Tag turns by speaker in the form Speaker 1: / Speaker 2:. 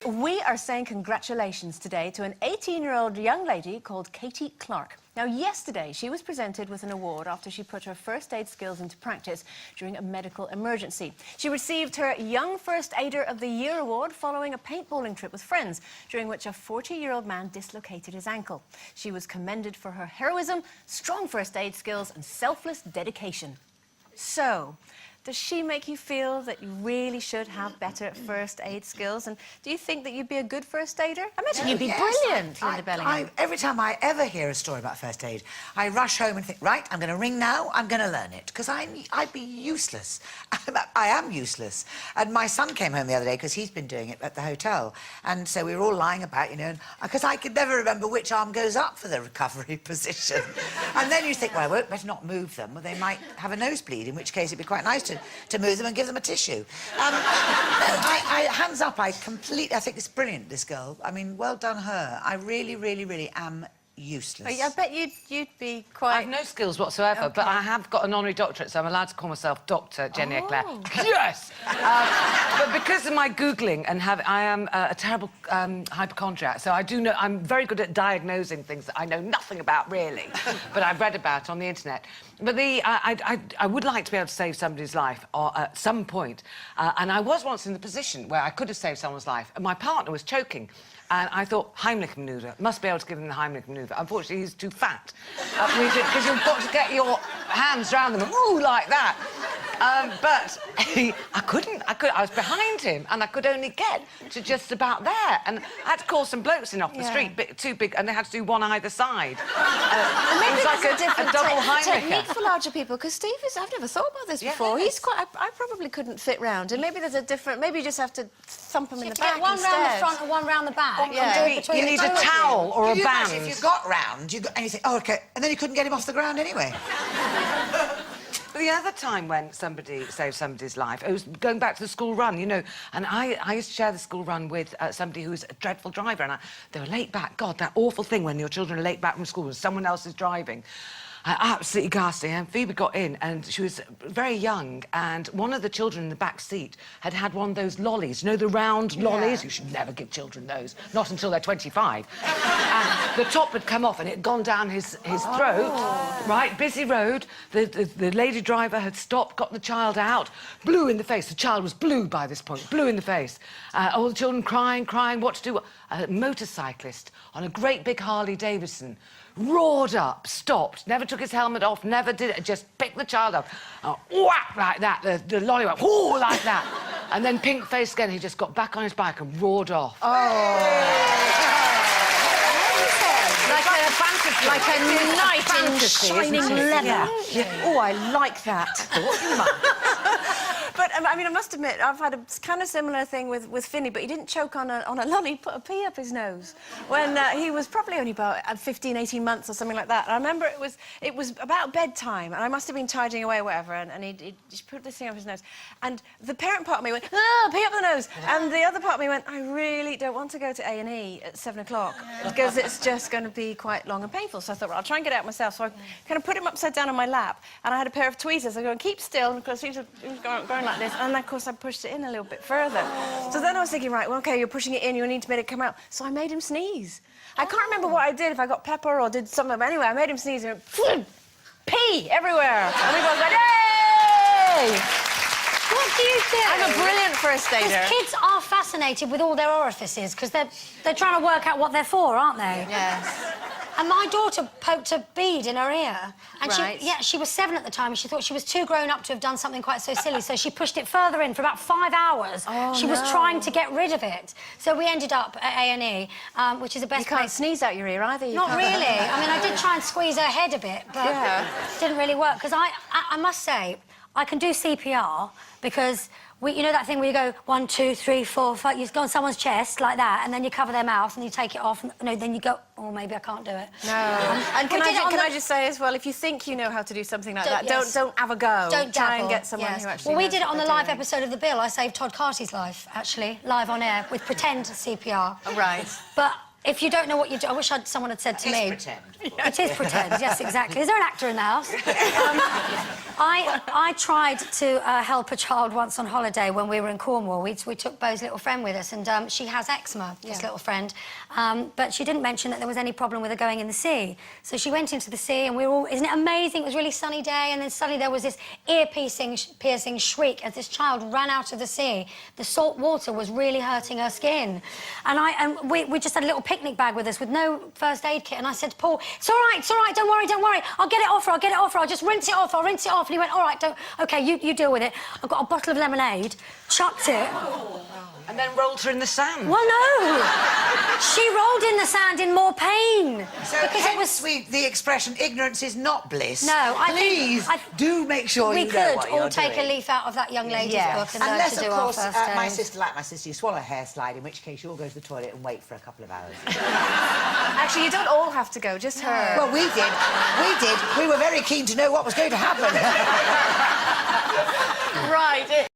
Speaker 1: We are saying congratulations today to an 18-year-old young lady called Katie Clark. Now, yesterday, she was presented with an award after she put her first aid skills into practice during a medical emergency. She received her Young First Aider of the Year award following a paintballing trip with friends, during which a 40-year-old man dislocated his ankle. She was commended for her heroism, strong first aid skills and selfless dedication. So, does she make you feel that you really should have better first aid skills? And do you think that you'd be a good first aider? I imagine you'd be brilliant, Linda Bellingham.
Speaker 2: Every time I ever hear a story about first aid, I rush home and think, right, I'm going to ring now, I'm going to learn it, because I'd be useless. I am useless. And my son came home the other day, because he's been doing it at the hotel, and so we were all lying about, you know, because I could never remember which arm goes up for the recovery position. And then you think, well, I won't better not move them, or they might have a nosebleed, in which case it'd be quite nice to move them and give them a tissue. Hands up, I think it's brilliant, this girl. I mean, well done her. I really, really, really am useless.
Speaker 1: I bet you'd be quite...
Speaker 3: I have no skills whatsoever, but I have got an honorary doctorate, so I'm allowed to call myself Dr. Jenny Eclair. Yes! But because of my Googling and I am a terrible hypochondriac, so I do know... I'm very good at diagnosing things that I know nothing about, really, but I've read about on the internet. But I would like to be able to save somebody's life at some point, and I was once in the position where I could have saved someone's life, and my partner was choking. And I thought, Heimlich manoeuvre, must be able to give him the Heimlich manoeuvre. Unfortunately, he's too fat. Because you've got to get your hands around them and woo, like that. But I couldn't. I was behind him, and I could only get to just about there. And I had to call some blokes in off the street, too big, and they had to do one either side.
Speaker 1: Maybe
Speaker 3: it was like
Speaker 1: a different
Speaker 3: double
Speaker 1: technique for larger people, because Steve is... I've never thought about this before. He's quite... I probably couldn't fit round, and maybe there's a different... Maybe you just have to thump him in the back
Speaker 4: one
Speaker 1: instead.
Speaker 4: round the front and one round the back.
Speaker 3: You need a towel or a band.
Speaker 2: If you got round, and you think, oh, OK, and then you couldn't get him off the ground anyway.
Speaker 3: The other time when somebody saved somebody's life, it was going back to the school run, you know, and I used to share the school run with somebody who's a dreadful driver, and they were late back. God, that awful thing when your children are late back from school and someone else is driving. Absolutely ghastly. And Phoebe got in, and she was very young, and one of the children in the back seat had one of those lollies, you know, the round lollies? You should never give children those, not until they're 25. And the top had come off, and it had gone down his throat, right, busy road. The lady driver had stopped, got the child out, blue in the face. The child was blue by this point, blue in the face. All the children crying, what to do. A motorcyclist on a great big Harley Davidson roared up, stopped, never took his helmet off, never did it, just picked the child up, whack, like that, the lolly went, whoo, like that. And then pink-faced again, he just got back on his bike and roared off.
Speaker 1: Like a knight in shining leather. Oh, I like that. But, I mean, I must admit, I've had a kind of similar thing with Finny, but he didn't choke on a lolly, he put a pea up his nose when he was probably only about 15, 18 months or something like that. And I remember it was about bedtime, and I must have been tidying away or whatever, and he just put this thing up his nose. And the parent part of me went, ah, pea up the nose. And the other part of me went, I really don't want to go to A&E at 7 o'clock because it's just going to be quite long and painful. So I thought, well, I'll try and get it out myself. So I kind of put him upside down on my lap, and I had a pair of tweezers. I go, keep still, and of course he was going like this, and of course I pushed it in a little bit further. So then I was thinking, right, well, OK, you're pushing it in, you need to make it come out. So I made him sneeze. I can't remember what I did, if I got pepper or did something, but anyway, I made him sneeze and it went, pee everywhere. And we both went, yay!
Speaker 4: What do you do?
Speaker 1: I'm a brilliant first aider.
Speaker 4: Because kids are fascinated with all their orifices, because they're trying to work out what they're for, aren't they?
Speaker 1: Yes.
Speaker 4: And my daughter poked a bead in her ear. And
Speaker 1: right.
Speaker 4: she was 7 at the time, and she thought she was too grown up to have done something quite so silly, so she pushed it further in for about 5 hours. She was trying to get rid of it. So we ended up at A&E, which is the best
Speaker 1: You can't
Speaker 4: place.
Speaker 1: sneeze out your ear either.
Speaker 4: Not really. I mean, I did try and squeeze her head a bit, but it didn't really work. Because I must say, I can do CPR because... you know that thing where you go 1, 2, 3, 4, 5, you go on someone's chest like that, and then you cover their mouth and you take it off. And, no, then you go, oh, maybe I can't do it.
Speaker 1: No. And can I just say as well, if you think you know how to do something like that, don't have a go.
Speaker 4: Don't
Speaker 1: try and get someone who actually.
Speaker 4: Well, we did it on the live episode of The Bill. I saved Todd Carty's life, actually, live on air with pretend CPR.
Speaker 1: Right.
Speaker 4: But if you don't know what you do... I wish someone had said to me...
Speaker 2: It's pretend.
Speaker 4: It is pretend, yes, exactly. Is there an actor in the house? I tried to help a child once on holiday when we were in Cornwall. We took Beau's little friend with us, and she has eczema, this little friend. But she didn't mention that there was any problem with her going in the sea. So she went into the sea, and we were all... Isn't it amazing? It was a really sunny day, and then suddenly there was this ear-piercing shriek as this child ran out of the sea. The salt water was really hurting her skin. And we just had a little picnic bag with us with no first aid kit, and I said to Paul, it's all right, don't worry, I'll get it off her, I'll just rinse it off, I'll rinse it off. And he went, all right, OK, you deal with it. I got a bottle of lemonade, chucked it.
Speaker 3: And then rolled her in the sand.
Speaker 4: Well, no. She rolled in the sand in more pain.
Speaker 2: So
Speaker 4: because it was...
Speaker 2: the expression, ignorance is not bliss.
Speaker 4: No,
Speaker 2: Please, do make sure you know what you're doing.
Speaker 4: We could all take a leaf out of that young lady's book and learn
Speaker 2: Unless,
Speaker 4: to do
Speaker 2: of course,
Speaker 4: our first
Speaker 2: my
Speaker 4: aid.
Speaker 2: sister, like my sister, you swallow a hair slide, in which case you all go to the toilet and wait for a couple of hours.
Speaker 1: Actually, you don't all have to go, just her.
Speaker 2: Well, we did. We were very keen to know what was going to happen.
Speaker 1: Right.